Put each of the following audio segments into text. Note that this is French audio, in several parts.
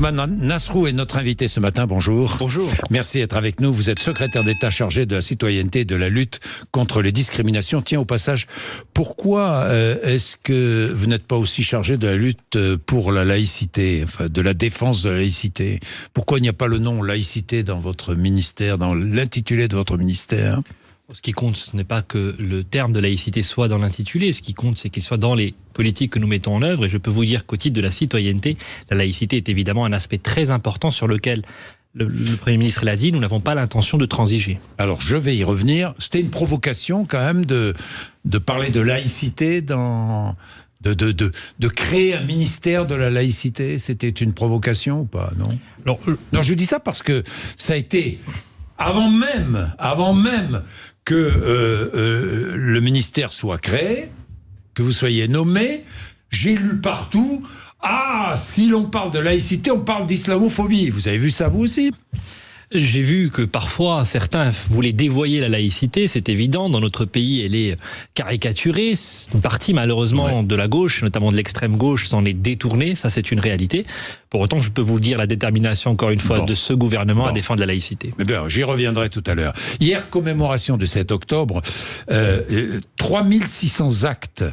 Ousmane Nasrou est notre invité ce matin. Bonjour. Bonjour. Merci d'être avec nous. Vous êtes secrétaire d'État chargé de la citoyenneté et de la lutte contre les discriminations. Tiens, au passage, pourquoi est-ce que vous n'êtes pas aussi chargé de la lutte pour la laïcité, enfin, de la défense de la laïcité? Pourquoi il n'y a pas le nom laïcité dans votre ministère, dans l'intitulé de votre ministère? Ce qui compte, ce n'est pas que le terme de laïcité soit dans l'intitulé, ce qui compte, c'est qu'il soit dans les politiques que nous mettons en œuvre. Et je peux vous dire qu'au titre de la citoyenneté, la laïcité est évidemment un aspect très important sur lequel le Premier ministre l'a dit, nous n'avons pas l'intention de transiger. Alors, je vais y revenir. C'était une provocation quand même de parler de laïcité dans... De créer un ministère de la laïcité. C'était une provocation ou pas, non? Alors, non, je dis ça parce que ça a été... Avant même que le ministère soit créé, que vous soyez nommé, j'ai lu partout, si l'on parle de laïcité, on parle d'islamophobie. Vous avez vu ça, vous aussi? J'ai vu que parfois certains voulaient dévoyer la laïcité, c'est évident. Dans notre pays, elle est caricaturée. Une partie, malheureusement, de la gauche, notamment de l'extrême gauche, s'en est détournée. Ça, c'est une réalité. Pour autant, je peux vous dire la détermination, encore une fois, de ce gouvernement à défendre la laïcité. Mais bien, j'y reviendrai tout à l'heure. Hier, commémoration du 7 octobre, 3600 actes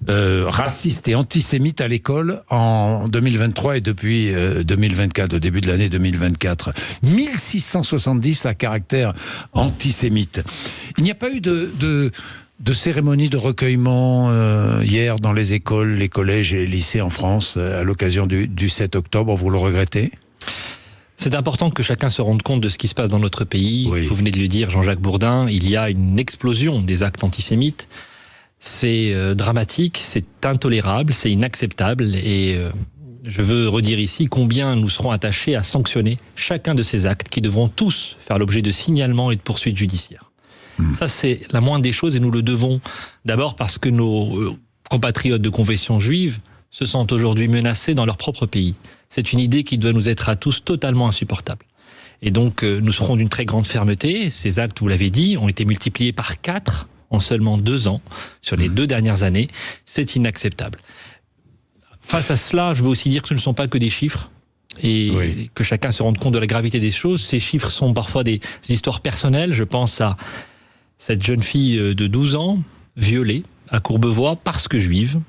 racistes et antisémites à l'école en 2023 et depuis 2024, au début de l'année 2024. 1670 à caractère antisémite. Il n'y a pas eu de cérémonie de recueillement hier dans les écoles, les collèges et les lycées en France à l'occasion du 7 octobre. Vous le regrettez ? C'est important que chacun se rende compte de ce qui se passe dans notre pays. Oui. Vous venez de le dire, Jean-Jacques Bourdin, il y a une explosion des actes antisémites. C'est dramatique, c'est intolérable, c'est inacceptable et... Je veux redire ici combien nous serons attachés à sanctionner chacun de ces actes qui devront tous faire l'objet de signalements et de poursuites judiciaires. Ça, c'est la moindre des choses et nous le devons d'abord parce que nos compatriotes de confession juive se sentent aujourd'hui menacés dans leur propre pays. C'est une idée qui doit nous être à tous totalement insupportable. Et donc, nous serons d'une très grande fermeté. Ces actes, vous l'avez dit, ont été multipliés par 4 en seulement 2 ans, sur les 2 dernières années. C'est inacceptable. Face à cela, je veux aussi dire que ce ne sont pas que des chiffres et que chacun se rende compte de la gravité des choses. Ces chiffres sont parfois des histoires personnelles. Je pense à cette jeune fille de 12 ans, violée à Courbevoie parce que juive.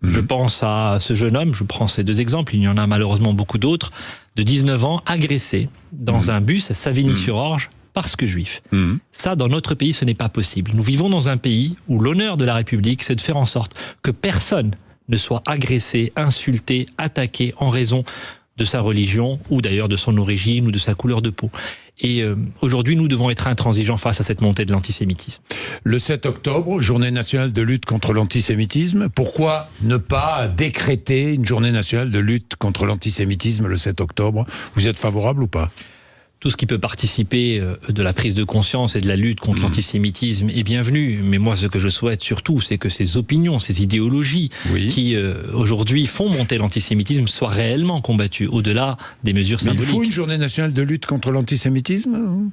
Je pense à ce jeune homme, je prends ces 2 exemples, il y en a malheureusement beaucoup d'autres, de 19 ans, agressé dans un bus à Savigny-sur-Orge parce que juif. Ça, dans notre pays, ce n'est pas possible. Nous vivons dans un pays où l'honneur de la République, c'est de faire en sorte que personne ne soit agressé, insulté, attaqué en raison de sa religion ou d'ailleurs de son origine ou de sa couleur de peau. Et aujourd'hui, nous devons être intransigeants face à cette montée de l'antisémitisme. Le 7 octobre, journée nationale de lutte contre l'antisémitisme. Pourquoi ne pas décréter une journée nationale de lutte contre l'antisémitisme le 7 octobre? Vous êtes favorable ou pas? Tout ce qui peut participer de la prise de conscience et de la lutte contre l'antisémitisme est bienvenu. Mais moi, ce que je souhaite surtout, c'est que ces opinions, ces idéologies qui, aujourd'hui, font monter l'antisémitisme soient réellement combattues, au-delà des mesures symboliques. Il faut une journée nationale de lutte contre l'antisémitisme?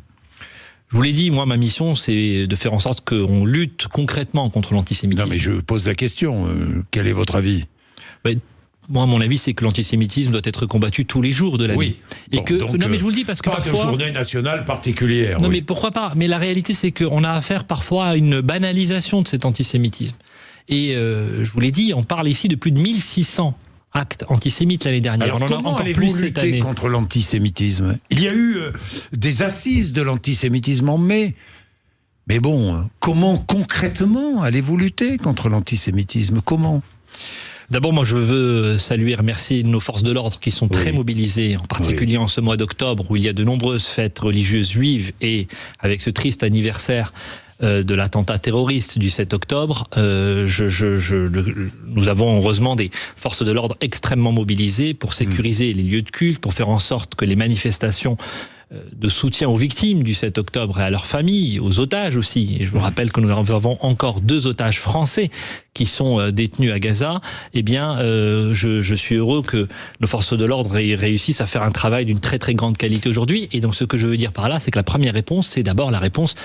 Je vous l'ai dit, moi, ma mission, c'est de faire en sorte qu'on lutte concrètement contre l'antisémitisme. Non, mais je pose la question. Quel est votre avis? Moi, mon avis, c'est que l'antisémitisme doit être combattu tous les jours de l'année. Oui. Et que non, mais je vous le dis parce que pas parfois. Pas de journée nationale particulière. Non, mais pourquoi pas? Mais la réalité, c'est qu'on a affaire parfois à une banalisation de cet antisémitisme. Et je vous l'ai dit, on parle ici de plus de 1600 actes antisémites l'année dernière. Alors, on en a encore plus cette année. Contre l'antisémitisme? Il y a eu des assises de l'antisémitisme en mai. Mais bon, comment concrètement allez-vous lutter contre l'antisémitisme? Comment? D'abord, moi, je veux saluer et remercier nos forces de l'ordre qui sont très mobilisées, en particulier en ce mois d'octobre où il y a de nombreuses fêtes religieuses juives et avec ce triste anniversaire de l'attentat terroriste du 7 octobre, nous avons heureusement des forces de l'ordre extrêmement mobilisées pour sécuriser les lieux de culte, pour faire en sorte que les manifestations de soutien aux victimes du 7 octobre et à leurs familles, aux otages aussi. Et je vous rappelle que nous avons encore 2 otages français qui sont détenus à Gaza. Eh bien, je suis heureux que nos forces de l'ordre réussissent à faire un travail d'une très très grande qualité aujourd'hui. Et donc ce que je veux dire par là, c'est que la première réponse, c'est d'abord la réponse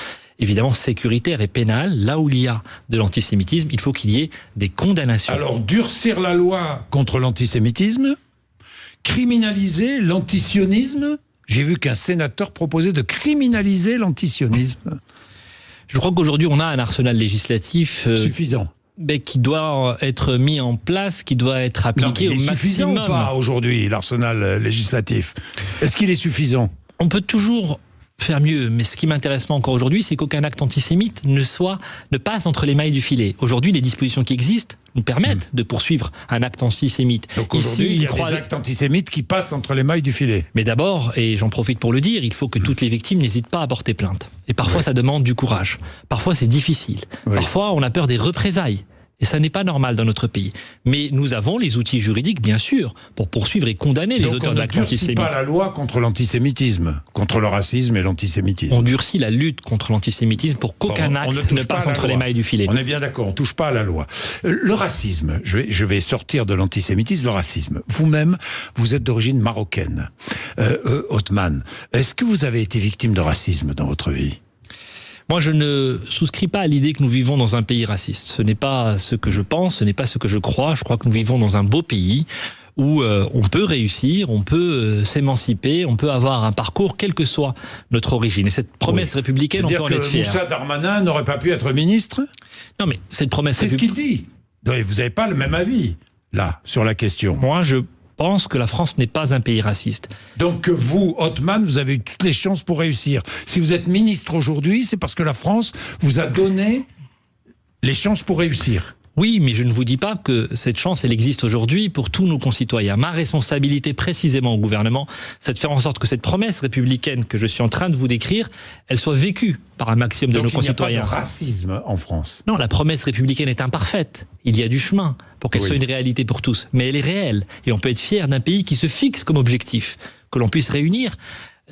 évidemment sécuritaire et pénale. Là où il y a de l'antisémitisme, il faut qu'il y ait des condamnations. Alors, durcir la loi contre l'antisémitisme, criminaliser l'antisionisme. J'ai vu qu'un sénateur proposait de criminaliser l'antisionisme. Je crois qu'aujourd'hui, on a un arsenal législatif suffisant. Qui doit être mis en place, qui doit être appliqué au maximum. Est suffisant ou pas aujourd'hui, l'arsenal législatif? Est-ce qu'il est suffisant? On peut toujours faire mieux, mais ce qui m'intéresse pas encore aujourd'hui, c'est qu'aucun acte antisémite ne passe entre les mailles du filet. Aujourd'hui, les dispositions qui existent nous permettent de poursuivre un acte antisémite. Donc aujourd'hui, il y a des actes antisémites qui passent entre les mailles du filet. Mais d'abord, et j'en profite pour le dire, il faut que toutes les victimes n'hésitent pas à porter plainte. Et parfois, ça demande du courage. Parfois, c'est difficile. Parfois, on a peur des représailles. Et ça n'est pas normal dans notre pays. Mais nous avons les outils juridiques, bien sûr, pour poursuivre et condamner les auteurs d'actes antisémites. Donc on ne durcit pas la loi contre l'antisémitisme, contre le racisme et l'antisémitisme. On durcit la lutte contre l'antisémitisme pour qu'aucun acte ne passe entre les mailles du filet. On est bien d'accord, on ne touche pas à la loi. Le racisme, je vais sortir de l'antisémitisme, le racisme. Vous-même, vous êtes d'origine marocaine. Othman, est-ce que vous avez été victime de racisme dans votre vie ? Moi, je ne souscris pas à l'idée que nous vivons dans un pays raciste. Ce n'est pas ce que je pense, ce n'est pas ce que je crois. Je crois que nous vivons dans un beau pays où on peut réussir, on peut s'émanciper, on peut avoir un parcours, quelle que soit notre origine. Et cette promesse républicaine, on peut en être fier. Moussa Darmanin n'aurait pas pu être ministre ? Non, mais cette promesse républicaine... C'est ce qu'il dit. Vous n'avez pas le même avis, là, sur la question. Moi, je pense que la France n'est pas un pays raciste. Donc vous, Othman, vous avez eu toutes les chances pour réussir. Si vous êtes ministre aujourd'hui, c'est parce que la France vous a donné les chances pour réussir. Oui, mais je ne vous dis pas que cette chance, elle existe aujourd'hui pour tous nos concitoyens. Ma responsabilité précisément au gouvernement, c'est de faire en sorte que cette promesse républicaine que je suis en train de vous décrire, elle soit vécue par un maximum de nos concitoyens. Donc il n'y a pas de racisme en France. Non, la promesse républicaine est imparfaite. Il y a du chemin pour qu'elle soit une réalité pour tous. Mais elle est réelle. Et on peut être fier d'un pays qui se fixe comme objectif, que l'on puisse réunir,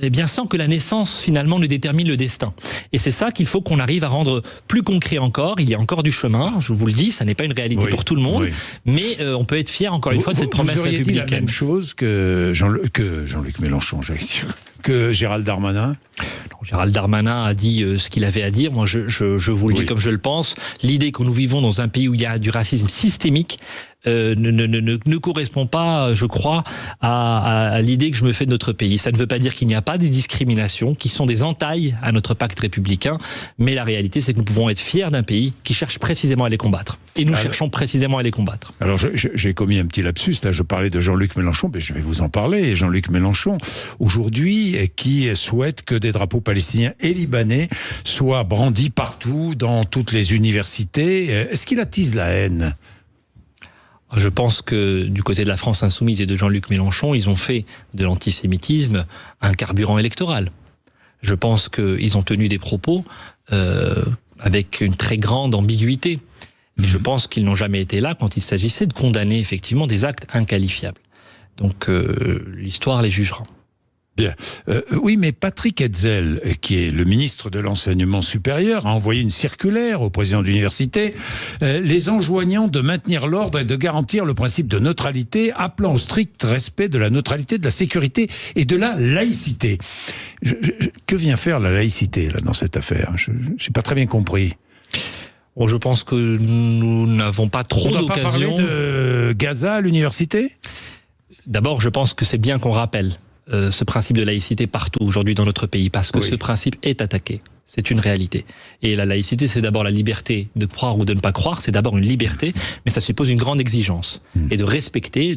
eh bien, sans que la naissance, finalement, ne détermine le destin. Et c'est ça qu'il faut qu'on arrive à rendre plus concret encore. Il y a encore du chemin, je vous le dis, ça n'est pas une réalité pour tout le monde, mais on peut être fier, encore une fois, de cette promesse républicaine. Vous auriez dit la même chose que Jean-Luc Mélenchon, que Gérald Darmanin? Gérald Darmanin a dit ce qu'il avait à dire. Moi, je vous le dis comme je le pense. L'idée que nous vivons dans un pays où il y a du racisme systémique ne correspond pas, je crois, à l'idée que je me fais de notre pays. Ça ne veut pas dire qu'il n'y a pas des discriminations qui sont des entailles à notre pacte républicain, mais la réalité, c'est que nous pouvons être fiers d'un pays qui cherche précisément à les combattre. Et nous cherchons précisément à les combattre. Alors, j'ai commis un petit lapsus, là, je parlais de Jean-Luc Mélenchon, mais je vais vous en parler. Jean-Luc Mélenchon, aujourd'hui, qui souhaite que des drapeaux palestiniens et libanais soient brandis partout, dans toutes les universités. Est-ce qu'il attise la haine ? Je pense que du côté de la France insoumise et de Jean-Luc Mélenchon, ils ont fait de l'antisémitisme un carburant électoral. Je pense qu'ils ont tenu des propos avec une très grande ambiguïté. Et je pense qu'ils n'ont jamais été là quand il s'agissait de condamner effectivement des actes inqualifiables. Donc l'histoire les jugera. Bien. Oui, mais Patrick Hetzel, qui est le ministre de l'Enseignement supérieur, a envoyé une circulaire au président de l'université, les enjoignant de maintenir l'ordre et de garantir le principe de neutralité, appelant au strict respect de la neutralité, de la sécurité et de la laïcité. Que vient faire la laïcité là, dans cette affaire? Je n'ai pas très bien compris. Bon, je pense que nous n'avons pas trop d'occasion. On n'a pas parlé de Gaza à l'université? D'abord, je pense que c'est bien qu'on rappelle ce principe de laïcité partout aujourd'hui dans notre pays, parce que ce principe est attaqué. C'est une réalité. Et la laïcité, c'est d'abord la liberté de croire ou de ne pas croire, c'est d'abord une liberté, mais ça suppose une grande exigence. Et de respecter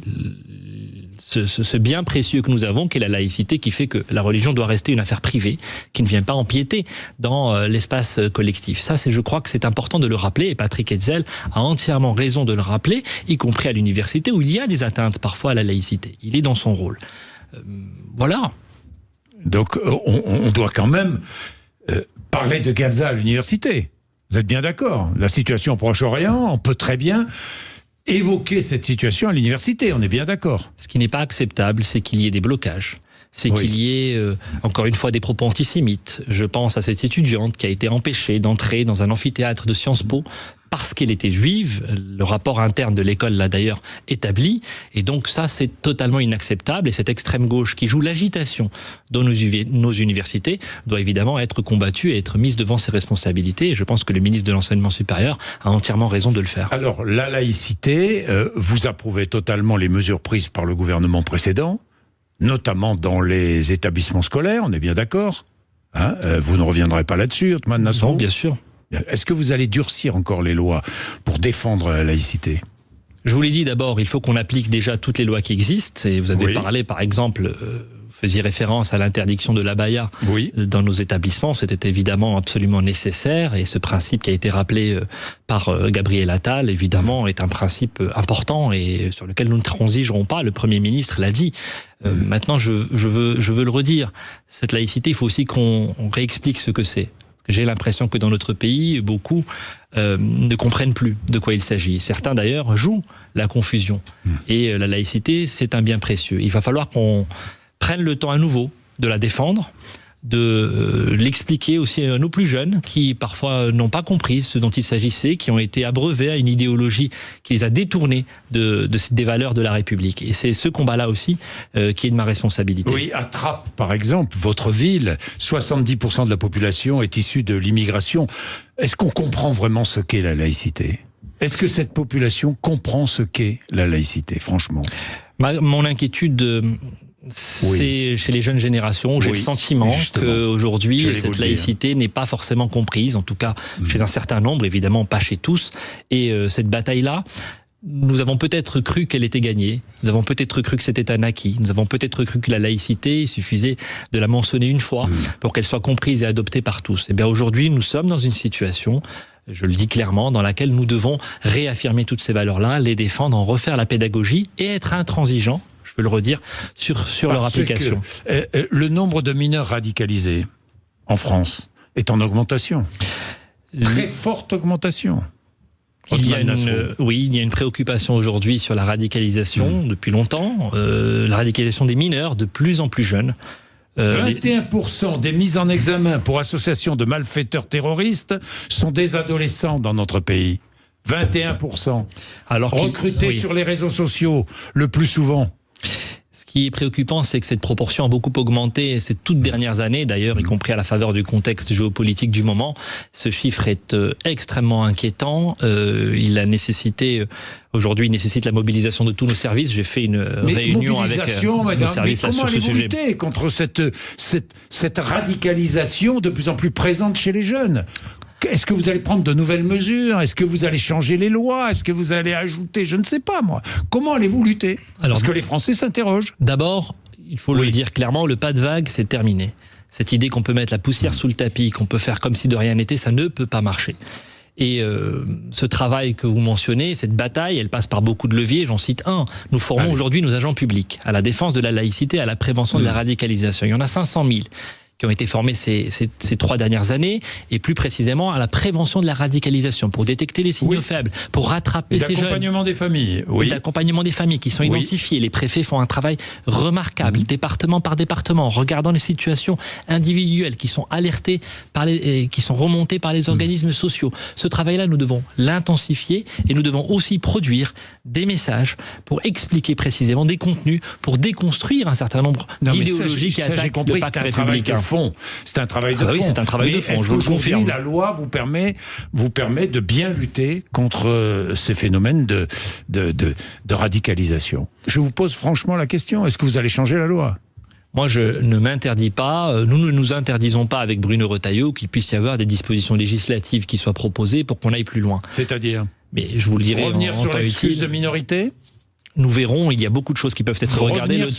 ce bien précieux que nous avons, qu'est la laïcité, qui fait que la religion doit rester une affaire privée, qui ne vient pas empiéter dans l'espace collectif. Ça, je crois que c'est important de le rappeler, et Patrick Hetzel a entièrement raison de le rappeler, y compris à l'université, où il y a des atteintes parfois à la laïcité. Il est dans son rôle. Voilà. Donc on doit quand même parler de Gaza à l'université. Vous êtes bien d'accord? La situation au Proche-Orient, on peut très bien évoquer cette situation à l'université, on est bien d'accord. Ce qui n'est pas acceptable, c'est qu'il y ait des blocages. C'est qu'il y ait, encore une fois, des propos antisémites. Je pense à cette étudiante qui a été empêchée d'entrer dans un amphithéâtre de Sciences Po parce qu'elle était juive. Le rapport interne de l'école l'a d'ailleurs établi. Et donc ça, c'est totalement inacceptable. Et cette extrême gauche qui joue l'agitation dans nos universités doit évidemment être combattue et être mise devant ses responsabilités. Et je pense que le ministre de l'Enseignement supérieur a entièrement raison de le faire. Alors, la laïcité, vous approuvez totalement les mesures prises par le gouvernement précédent. notamment dans les établissements scolaires, on est bien d'accord, hein, vous ne reviendrez pas là-dessus, Othmane Nasrallah. Non, bien sûr. Est-ce que vous allez durcir encore les lois pour défendre la laïcité ? Je vous l'ai dit d'abord, il faut qu'on applique déjà toutes les lois qui existent. Et vous avez parlé, par exemple, vous faisiez référence à l'interdiction de l'abaya dans nos établissements. C'était évidemment absolument nécessaire. Et ce principe qui a été rappelé par Gabriel Attal, évidemment, est un principe important et sur lequel nous ne transigerons pas. Le Premier ministre l'a dit. Maintenant, je veux le redire. Cette laïcité, il faut aussi qu'on réexplique ce que c'est. J'ai l'impression que dans notre pays, beaucoup ne comprennent plus de quoi il s'agit. Certains d'ailleurs jouent la confusion. Et la laïcité, c'est un bien précieux. Il va falloir qu'on prenne le temps à nouveau de la défendre, de l'expliquer aussi à nos plus jeunes qui parfois n'ont pas compris ce dont il s'agissait, qui ont été abreuvés à une idéologie qui les a détournés des valeurs de la République. Et c'est ce combat-là aussi qui est de ma responsabilité. Oui, à Trappes, par exemple, votre ville, 70% de la population est issue de l'immigration. Est-ce qu'on comprend vraiment ce qu'est la laïcité ? Est-ce que cette population comprend ce qu'est la laïcité, franchement ? Mon inquiétude... c'est chez les jeunes générations où j'ai le sentiment qu'aujourd'hui, cette laïcité n'est pas forcément comprise, en tout cas chez un certain nombre, évidemment pas chez tous. Et cette bataille-là, nous avons peut-être cru qu'elle était gagnée, nous avons peut-être cru que c'était un acquis, nous avons peut-être cru que la laïcité, il suffisait de la mentionner une fois pour qu'elle soit comprise et adoptée par tous. Et bien aujourd'hui, nous sommes dans une situation, je le dis clairement, dans laquelle nous devons réaffirmer toutes ces valeurs-là, les défendre, en refaire la pédagogie et être intransigeants, je veux le redire, sur leur application. Le nombre de mineurs radicalisés en France est en augmentation. Très forte augmentation. Il y a une préoccupation aujourd'hui sur la radicalisation depuis longtemps, la radicalisation des mineurs de plus en plus jeunes. 21% des mises en examen pour association de malfaiteurs terroristes sont des adolescents dans notre pays. 21%. Alors recrutés sur les réseaux sociaux, le plus souvent. Ce qui est préoccupant, c'est que cette proportion a beaucoup augmenté ces toutes dernières années, d'ailleurs, y compris à la faveur du contexte géopolitique du moment. Ce chiffre est extrêmement inquiétant. Aujourd'hui, il nécessite la mobilisation de tous nos services. J'ai fait une réunion avec nos services là, sur ce sujet. Comment allez-vous lutter contre cette radicalisation de plus en plus présente chez les jeunes ? Est-ce que vous allez prendre de nouvelles mesures ? Est-ce que vous allez changer les lois ? Est-ce que vous allez ajouter, je ne sais pas moi. Comment allez-vous lutter ? Parce que les Français s'interrogent. D'abord, il faut le dire clairement, le pas de vague, c'est terminé. Cette idée qu'on peut mettre la poussière sous le tapis, qu'on peut faire comme si de rien n'était, ça ne peut pas marcher. Et ce travail que vous mentionnez, cette bataille, elle passe par beaucoup de leviers, j'en cite un. Nous formons aujourd'hui nos agents publics à la défense de la laïcité, à la prévention de la radicalisation. Il y en a 500 000. Qui ont été formés ces 3 dernières années, et plus précisément à la prévention de la radicalisation, pour détecter les signaux faibles, pour rattraper ces jeunes. D'accompagnement des familles. D'accompagnement des familles qui sont identifiées. Les préfets font un travail remarquable, département par département, en regardant les situations individuelles qui sont alertées, qui sont remontées par les organismes sociaux. Ce travail-là, nous devons l'intensifier, et nous devons aussi produire des messages pour expliquer précisément des contenus, pour déconstruire un certain nombre d'idéologies qui attaquent le pacte républicain. C'est un travail de fond. Oui, c'est un travail de fond, je vous le confirme. La loi vous permet de bien lutter contre ces phénomènes de radicalisation. Je vous pose franchement la question, est-ce que vous allez changer la loi ? Moi, je ne m'interdis pas, nous ne nous interdisons pas avec Bruno Retailleau qu'il puisse y avoir des dispositions législatives qui soient proposées pour qu'on aille plus loin. C'est-à-dire ? Mais je vous le dirai revenir en sur temps l'excuse utile. De minorité ? Nous verrons, il y a beaucoup de choses qui peuvent être regardées. Le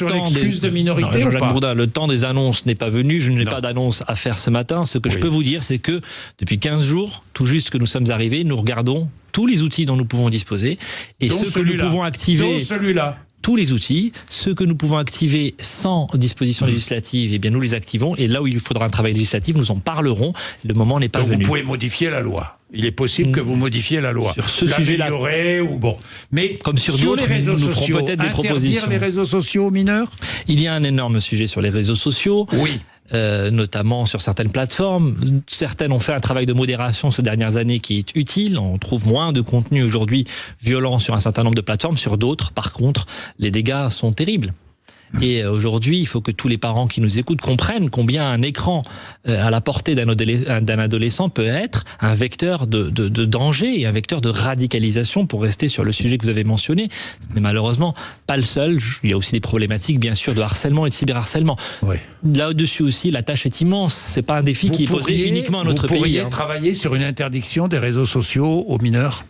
temps des annonces n'est pas venu, je n'ai pas d'annonce à faire ce matin. Ce que je peux vous dire, c'est que depuis 15 jours, tout juste que nous sommes arrivés, nous regardons tous les outils dont nous pouvons disposer et ceux que nous pouvons activer. Tous les outils, ceux que nous pouvons activer sans disposition législative, eh bien nous les activons, et là où il faudra un travail législatif, nous en parlerons. Le moment n'est pas venu. Vous pouvez modifier la loi. Il est possible que vous modifiez la loi. Sur ce sujet-là, ou bon. Mais comme sur d'autres, nous ferons peut-être des propositions. Interdire les réseaux sociaux aux mineurs ? Il y a un énorme sujet sur les réseaux sociaux. Oui. Notamment sur certaines plateformes. Certaines ont fait un travail de modération ces dernières années qui est utile. On trouve moins de contenu aujourd'hui violent sur un certain nombre de plateformes. Sur d'autres, par contre, les dégâts sont terribles. Et aujourd'hui, il faut que tous les parents qui nous écoutent comprennent combien un écran à la portée d'un adolescent peut être un vecteur de danger et un vecteur de radicalisation, pour rester sur le sujet que vous avez mentionné. Ce n'est malheureusement pas le seul. Il y a aussi des problématiques, bien sûr, de harcèlement et de cyberharcèlement. Oui. Là-dessus aussi, la tâche est immense. C'est pas un défi qui est posé uniquement à notre pays. Vous pourriez travailler sur une interdiction des réseaux sociaux aux mineurs,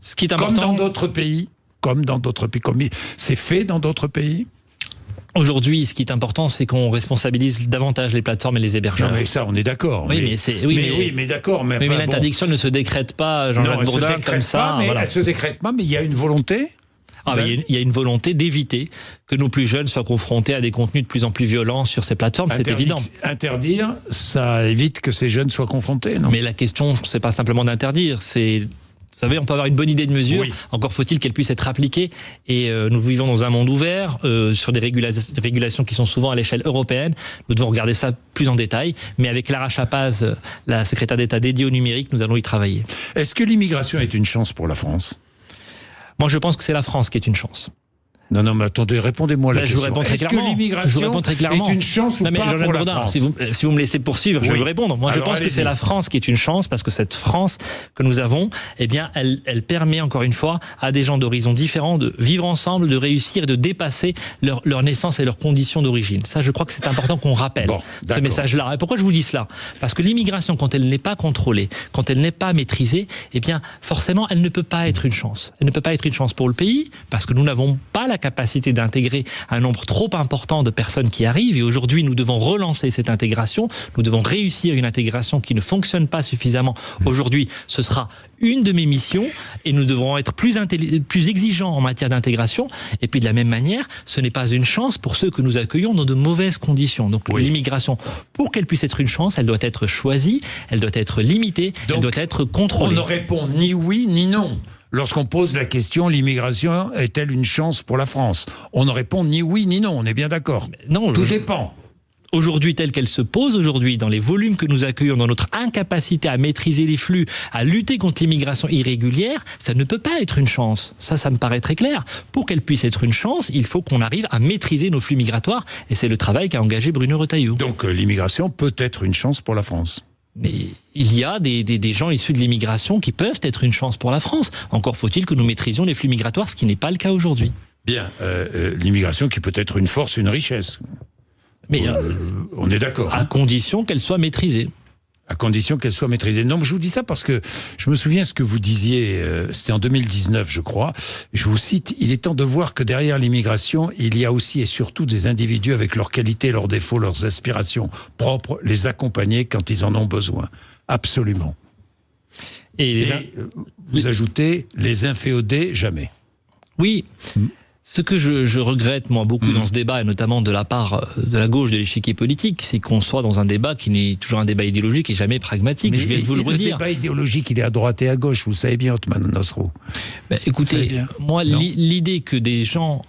ce qui est important. Comme dans d'autres pays. Comme c'est fait dans d'autres pays. Aujourd'hui, ce qui est important, c'est qu'on responsabilise davantage les plateformes et les hébergeurs. Non, mais ça, on est d'accord. Oui, mais d'accord. Mais l'interdiction ne se décrète pas, Jean-Jacques Bourdin, comme ça. Elle ne se décrète pas, mais il y a une volonté. Il y a une volonté d'éviter que nos plus jeunes soient confrontés à des contenus de plus en plus violents sur ces plateformes, c'est évident. Interdire, ça évite que ces jeunes soient confrontés, non ? Mais la question, c'est pas simplement d'interdire, c'est... Vous savez, on peut avoir une bonne idée de mesure, encore faut-il qu'elle puisse être appliquée. Et nous vivons dans un monde ouvert, sur des régulations qui sont souvent à l'échelle européenne. Nous devons regarder ça plus en détail. Mais avec Lara Chapaz, la secrétaire d'État dédiée au numérique, nous allons y travailler. Est-ce que l'immigration est une chance pour la France ? Moi, je pense que c'est la France qui est une chance. Non, mais attendez, répondez-moi la question. Je vous réponds très clairement. Est-ce que l'immigration est une chance ou pas pour la France ? Si vous me laissez poursuivre, je vais vous répondre. Moi, je pense que c'est la France qui est une chance, parce que cette France que nous avons, eh bien, elle permet, encore une fois, à des gens d'horizons différents de vivre ensemble, de réussir et de dépasser leur naissance et leurs conditions d'origine. Ça, je crois que c'est important qu'on rappelle ce message-là. Et pourquoi je vous dis cela ? Parce que l'immigration, quand elle n'est pas contrôlée, quand elle n'est pas maîtrisée, eh bien, forcément, elle ne peut pas être une chance. Elle ne peut pas être une chance pour le pays, parce que nous n'avons pas la capacité d'intégrer un nombre trop important de personnes qui arrivent, et aujourd'hui nous devons relancer cette intégration, nous devons réussir une intégration qui ne fonctionne pas suffisamment. Aujourd'hui, ce sera une de mes missions, et nous devrons être plus exigeants en matière d'intégration, et puis de la même manière, ce n'est pas une chance pour ceux que nous accueillons dans de mauvaises conditions. Donc l'immigration, pour qu'elle puisse être une chance, elle doit être choisie, elle doit être limitée, elle doit être contrôlée. On ne répond ni oui ni non. Lorsqu'on pose la question, l'immigration est-elle une chance pour la France ? On ne répond ni oui ni non, on est bien d'accord. Non, tout dépend. Aujourd'hui, telle qu'elle se pose aujourd'hui, dans les volumes que nous accueillons, dans notre incapacité à maîtriser les flux, à lutter contre l'immigration irrégulière, ça ne peut pas être une chance. Ça me paraît très clair. Pour qu'elle puisse être une chance, il faut qu'on arrive à maîtriser nos flux migratoires, et c'est le travail qu'a engagé Bruno Retailleau. Donc l'immigration peut être une chance pour la France ? Mais il y a des gens issus de l'immigration qui peuvent être une chance pour la France. Encore faut-il que nous maîtrisions les flux migratoires, ce qui n'est pas le cas aujourd'hui. Bien, l'immigration qui peut être une force, une richesse. Mais on est d'accord. À condition qu'elle soit maîtrisée. À condition qu'elle soit maîtrisée. Non, mais je vous dis ça parce que je me souviens ce que vous disiez, c'était en 2019, je crois. Je vous cite, il est temps de voir que derrière l'immigration, il y a aussi et surtout des individus avec leurs qualités, leurs défauts, leurs aspirations propres, les accompagner quand ils en ont besoin. Absolument. Et vous ajoutez, les inféodés, jamais. Oui. Ce que je regrette, moi, beaucoup dans ce débat, et notamment de la part de la gauche de l'échiquier politique, c'est qu'on soit dans un débat qui n'est toujours un débat idéologique et jamais pragmatique. Mais je viens de vous le redire. Le débat idéologique, il est à droite et à gauche, vous le savez bien, Othman Nosrou. Écoutez, moi, l'idée que des gens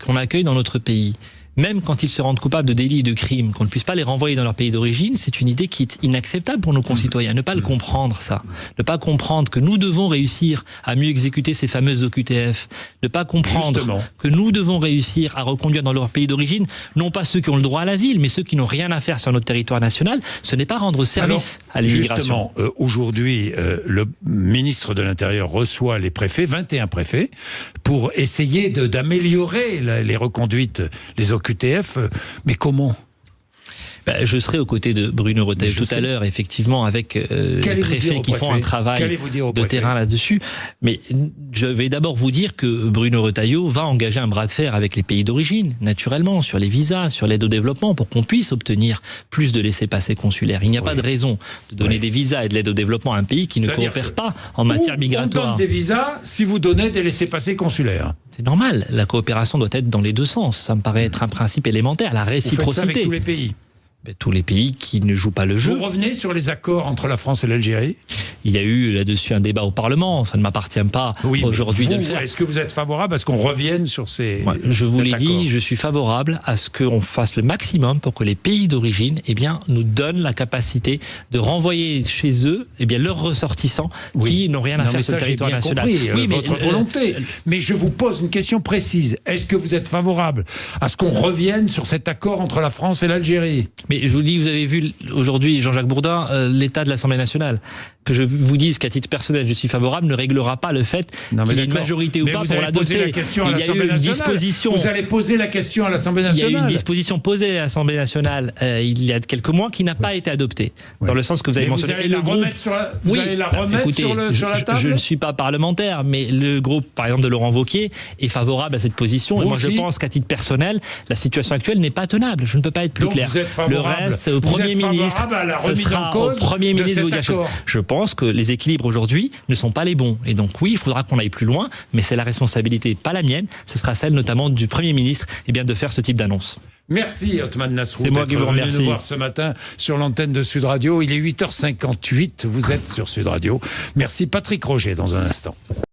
qu'on accueille dans notre pays, même quand ils se rendent coupables de délits et de crimes, qu'on ne puisse pas les renvoyer dans leur pays d'origine, c'est une idée qui est inacceptable pour nos concitoyens. Ne pas le comprendre, ça. Ne pas comprendre que nous devons réussir à mieux exécuter ces fameuses OQTF. Ne pas comprendre que nous devons réussir à reconduire dans leur pays d'origine, non pas ceux qui ont le droit à l'asile, mais ceux qui n'ont rien à faire sur notre territoire national. Ce n'est pas rendre service à l'immigration. Justement, aujourd'hui, le ministre de l'Intérieur reçoit les préfets, 21 préfets, pour essayer d'améliorer les reconduites, les OQTF. Mais comment ? Je serai aux côtés de Bruno Retailleau tout à l'heure, effectivement, avec les préfets qui font un travail de terrain là-dessus. Mais je vais d'abord vous dire que Bruno Retailleau va engager un bras de fer avec les pays d'origine, naturellement, sur les visas, sur l'aide au développement, pour qu'on puisse obtenir plus de laissez-passer consulaires. Il n'y a pas de raison de donner des visas et de l'aide au développement à un pays qui ne coopère pas en matière migratoire. On donne des visas si vous donnez des laissez-passer consulaires. C'est normal, la coopération doit être dans les deux sens. Ça me paraît être un principe élémentaire, la réciprocité. Vous faites ça avec tous les pays. tous les pays qui ne jouent pas le jeu. Vous revenez sur les accords entre la France et l'Algérie? Il y a eu là-dessus un débat au Parlement, ça ne m'appartient pas aujourd'hui de le faire. Est-ce que vous êtes favorable à ce qu'on revienne sur ces Moi, je vous l'ai dit, accords? je suis favorable à ce qu'on fasse le maximum pour que les pays d'origine nous donnent la capacité de renvoyer chez eux leurs ressortissants qui n'ont rien à faire sur le territoire national. Oui, mais votre volonté. Mais je vous pose une question précise. Est-ce que vous êtes favorable à ce qu'on revienne sur cet accord entre la France et l'Algérie? Mais je vous dis, vous avez vu aujourd'hui, Jean-Jacques Bourdin, l'état de l'Assemblée nationale. Que je vous dise qu'à titre personnel, je suis favorable, ne réglera pas le fait qu'il y ait une majorité ou pas pour l'adopter. Il y a eu une disposition. Vous allez poser la question à l'Assemblée nationale. Il y a eu une disposition posée à l'Assemblée nationale il y a quelques mois qui n'a pas été adoptée. Dans le sens que vous avez mentionné. Vous allez la remettre sur la table? Je ne suis pas parlementaire, mais le groupe, par exemple, de Laurent Wauquiez est favorable à cette position. Et moi, je pense qu'à titre personnel, la situation actuelle n'est pas tenable. Je ne peux pas être plus clair. Le reste, c'est au Premier ministre. Ce sera au Premier ministre de vous dire chose. Je pense que les équilibres aujourd'hui ne sont pas les bons. Et donc oui, il faudra qu'on aille plus loin, mais c'est la responsabilité, pas la mienne. Ce sera celle notamment du Premier ministre de faire ce type d'annonce. Merci Othmane Nasrou. C'est moi qui vous remercie. Nous voir ce matin sur l'antenne de Sud Radio. Il est 8h58. Vous êtes sur Sud Radio. Merci Patrick Roger dans un instant.